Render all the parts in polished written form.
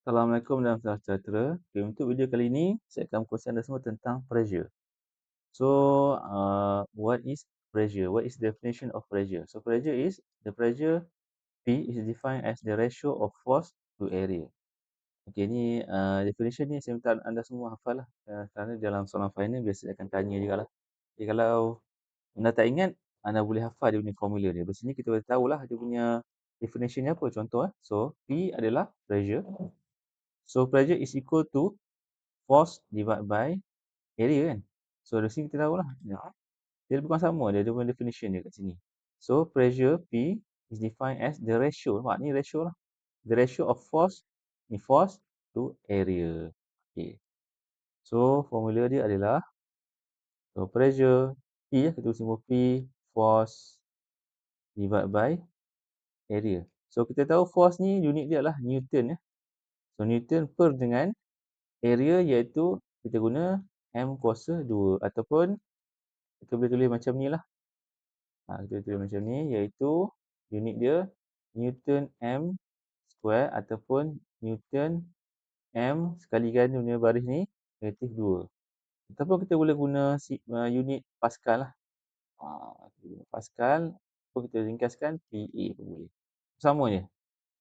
Assalamualaikum dan salam sejahtera. Okay, untuk video kali ini, saya akan berkongsi anda semua tentang pressure. So, what is pressure? What is the definition of pressure? So, pressure is the pressure P is defined as the ratio of force to area. Okay, ni definition ni saya minta anda semua hafal lah. Kerana dalam soalan final biasa akan tanya juga lah. Okay, kalau anda tak ingat, anda boleh hafal dia punya formula dia. Di sini kita boleh tahulah dia punya definition ni apa. Contoh. So, P adalah pressure. So, pressure is equal to force divided by area kan. So dari sini kita tahu lah. Dia bukan sama. Dia ada punya definition dia kat sini. So pressure P is defined as the ratio. Nampak ni ratio lah. The ratio of force. Ni force to area. Okay. So formula dia adalah. So pressure P. Kita tulis simbol P. Force divided by area. So kita tahu force ni unit dia adalah Newton. So Newton per dengan area iaitu kita guna M kuasa 2 ataupun kita boleh tulis macam ni lah. Kita tulis macam ni iaitu unit dia Newton M square ataupun Newton M sekali ganda punya baris ni negatif 2. Ataupun kita boleh guna unit Pascal lah. Pascal ataupun kita ringkaskan PA pun boleh. Sama je.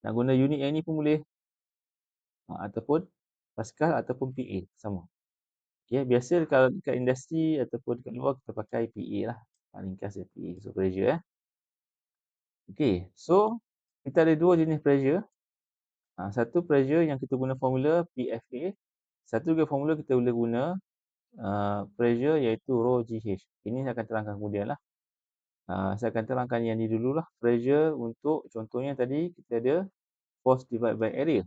Nak guna unit yang ni pun boleh. Ataupun Pascal ataupun PA. Sama. Okay, biasa kalau dekat industri ataupun dekat luar kita pakai PA lah. Ringkas dia PA. So pressure Okay, so kita ada dua jenis pressure. Satu pressure yang kita guna formula PFA. Satu juga formula kita boleh guna pressure iaitu rho GH. Ini saya akan terangkan kemudian lah. Saya akan terangkan yang ni dulu lah. Pressure untuk contohnya tadi kita ada force divided by area.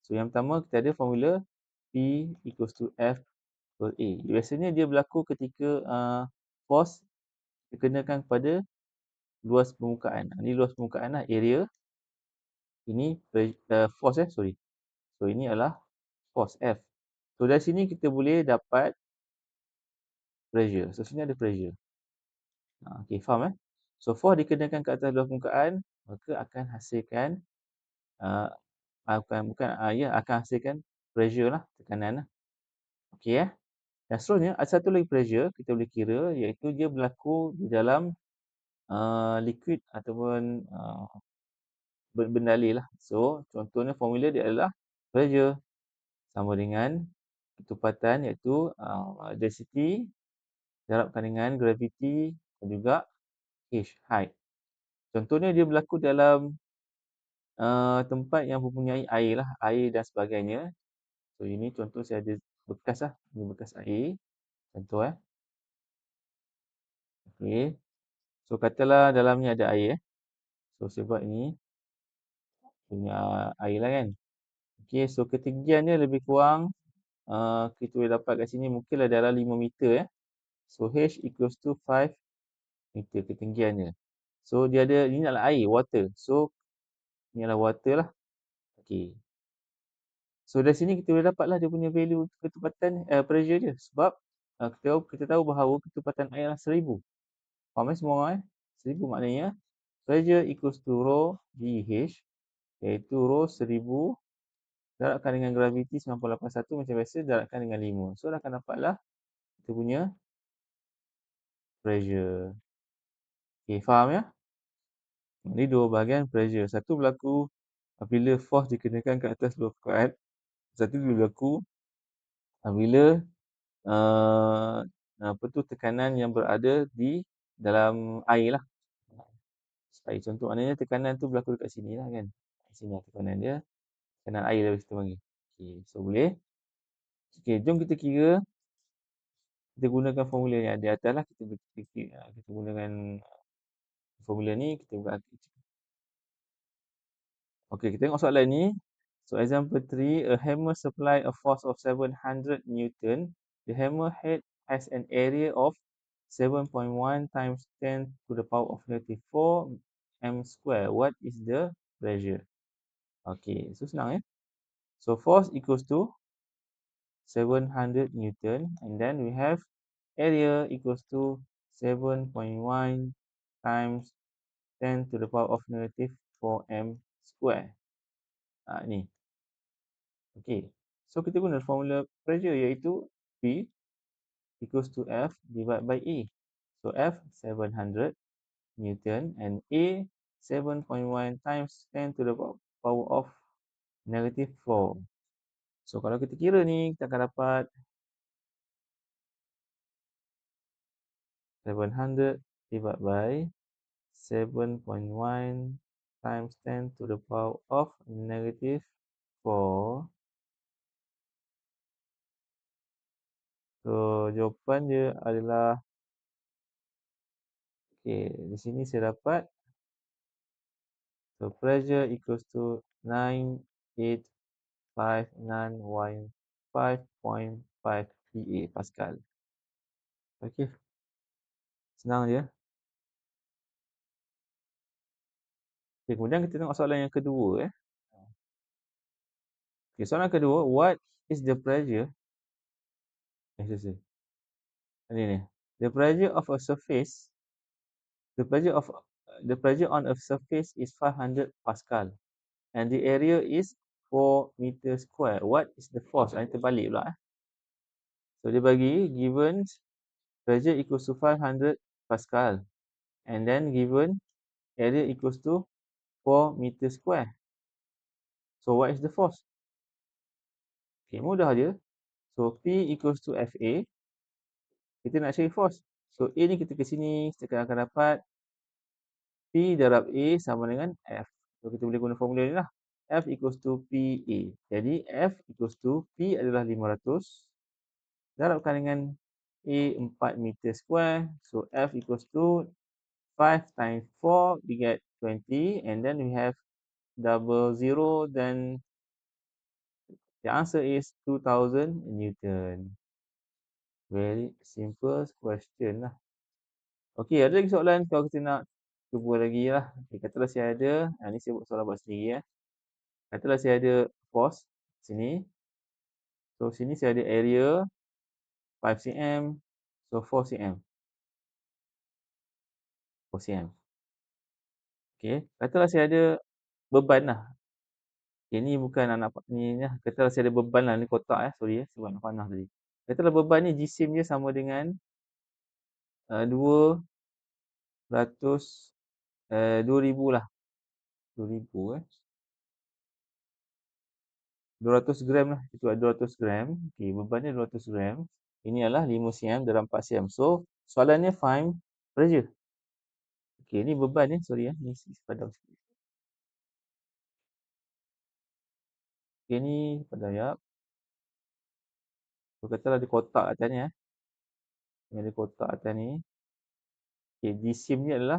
So yang pertama kita ada formula P equals to F per A. Biasanya dia berlaku ketika force dikenakan kepada luas permukaan. Ini luas permukaan lah, area. Ini force sorry. So ini adalah force F. So dari sini kita boleh dapat pressure. So sini ada pressure. Okay, faham So force dikenakan ke atas luas permukaan, maka akan hasilkan akan hasilkan pressure lah, tekanan lah. Okay Dan seterusnya ada satu lagi pressure kita boleh kira iaitu dia berlaku di dalam liquid ataupun benda air lah. So contohnya formula dia adalah pressure sama dengan ketepatan iaitu density darabkan dengan gravity dan juga H, height. Contohnya dia berlaku dalam tempat yang mempunyai air lah, air dan sebagainya. So ini contoh saya ada bekas lah, ini bekas air. Contoh Okay. So katalah dalamnya ada air So saya buat ini punya air lah kan. Okay, so ketinggiannya lebih kurang kita boleh dapat kat sini mungkinlah dalam 5 meter So H equals to 5 meter ketinggiannya. So dia ada, ini adalah air, water. So ini adalah water lah. Okay. So dari sini kita boleh dapatlah dia punya value ketepatan pressure dia. Sebab kita tahu bahawa ketepatan air adalah 1000. Faham semua orang 1000 maknanya pressure equals to rho GH iaitu rho 1000 darabkan dengan gravity 981 macam biasa darabkan dengan 5. So dah akan dapatlah kita punya pressure. Okay, faham Ini dua bahagian pressure. Satu berlaku apabila force dikenakan ke atas luas permukaan. Satu berlaku apabila tekanan yang berada di dalam air lah. Air contoh maknanya tekanan tu berlaku dekat sini lah kan. Sini tekanan dia. Tekanan air lah kita panggil. Okay, so boleh. Okay, jom kita kira. Kita gunakan formula yang ada di atas lah. Kita gunakan formula ni. Okay, kita tengok soalan ni. So example 3, a hammer supply a force of 700 Newton. The hammer head has an area of 7.1 times 10 to the power of negative 4 m square. What is the pressure? Okay, so senang So force equals to 700 Newton and then we have area equals to 7.1 times 10 to the power of negative 4 m square. Ni. Okey. So kita guna formula pressure iaitu P equals to F divided by A. So F 700 Newton and A 7.1 times 10 to the power of negative 4. So kalau kita kira ni kita akan dapat 700 divided by 7.1 times 10 to the power of negative 4. So jawapan dia adalah, okey, di sini saya dapat, so pressure equals to 985915.5 PA Pascal. Okey, senang je. Okay, kemudian kita tengok soalan yang kedua. Okay, soalan kedua, what is the pressure? Ni. The pressure of a surface, the pressure on a surface is 500 Pascal and the area is 4 meter square. What is the force? Ini terbalik pula. So dia bagi given pressure equals to 500 Pascal and then given area equals to 4 meter square. So what is the force? Okay, mudah je. So P equals to FA. Kita nak cari force. So A ni kita ke sini, kita akan dapat P darab A sama dengan F. So kita boleh guna formula ni lah. F equals to PA. Jadi F equals to P adalah 500 darabkan dengan A 4 meter square. So F equals to 5 times 4 we get 20 and then we have double zero, then the answer is 2000 Newton. Very simple question lah. Okey, ada lagi soalan kalau kita nak cuba lagi lah. Okay, katalah saya ada, ni saya buat soalan buat sendiri . Katalah saya ada force sini. So sini saya ada area 5 cm. So 4 cm. 4 cm. Okey, katalah saya ada beban lah. Okay, ni bukan anak ni lah. Katalah saya ada beban lah, ni kotak sorry sebab nak panah tadi. Katalah beban ni jisim dia sama dengan 200 2000 lah. 2000 200 gram lah. Itu ada 200 gram. Okey, beban dia 200 gram. Ini adalah 5 cm dalam 4 cm. So, soalannya find pressure. Okey, ni beban ni, sorry ni padam sikit. Okey, ni padam jap. So, katalah ada kotak atas ni Ni ada kotak atas ni. Okey, jisim ni adalah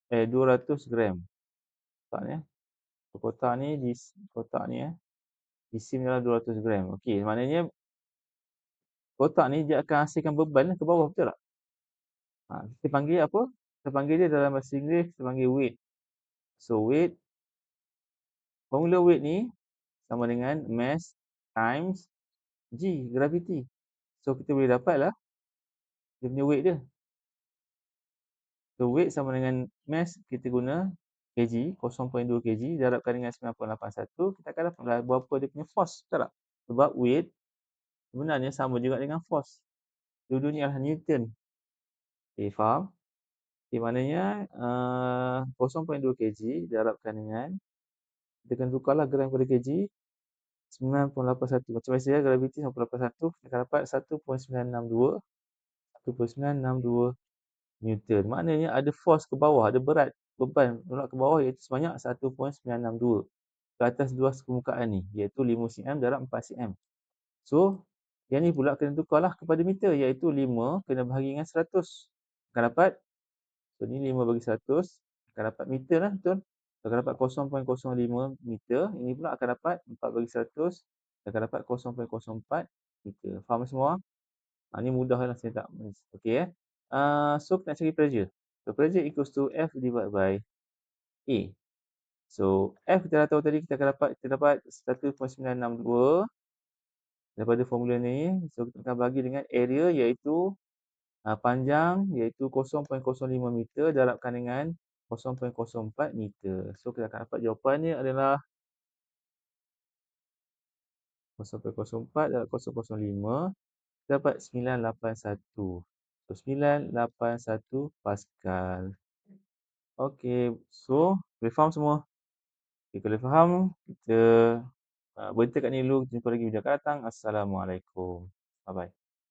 200 gram. Kotak ni So, kotak ni kotak ni jisim ni adalah 200 gram. Okey, maknanya kotak ni dia akan hasilkan beban ke bawah, betul tak? Kita panggil apa? Kita panggil dia dalam bahasa Inggeris, kita panggil weight. So weight, formula weight ni sama dengan mass times G, gravity. So kita boleh dapatlah dia punya weight dia. So weight sama dengan mass, kita guna kg, 0.2 kg darabkan dengan 9.81, kita akan dapatlah berapa dia punya force, betul tak? Sebab weight sebenarnya sama juga dengan force. Dua-duanya adalah Newton. Okay, faham? Okay, maknanya 0.2 kg darabkan dengan, kita akan tukarlah gram pada kg, 9.81. Macam biasa gravity 9.81, kita akan dapat 1.962 Newton. Maknanya ada force ke bawah, ada berat beban tolak ke bawah iaitu sebanyak 1.962 ke atas luas permukaan ni, iaitu 5 cm darab 4 cm. So, yang ni pula kena tukarlah kepada meter, iaitu 5 kena bahagi dengan 100. Akan dapat, so ni 5 bagi 100, akan dapat meter lah, betul? Akan dapat 0.05 meter. Ini pula akan dapat 4 bagi 100, akan dapat 0.04 meter. Faham semua? Ni mudah lah, saya tak. Okey so kita nak cari pressure. So pressure equals to F divided by A. So F kita dah tahu tadi, kita dapat 1.962 daripada formula ni. So kita akan bagi dengan area iaitu panjang iaitu 0.05 meter darabkan dengan 0.04 meter. So kita akan dapat jawapannya adalah 0.04 darab 0.05, kita dapat 981. So, 981 Pascal. Okey, so boleh faham semua? Okay, kalau faham, kita berhenti kat ni dulu. Jumpa lagi video akan datang. Assalamualaikum. Bye-bye.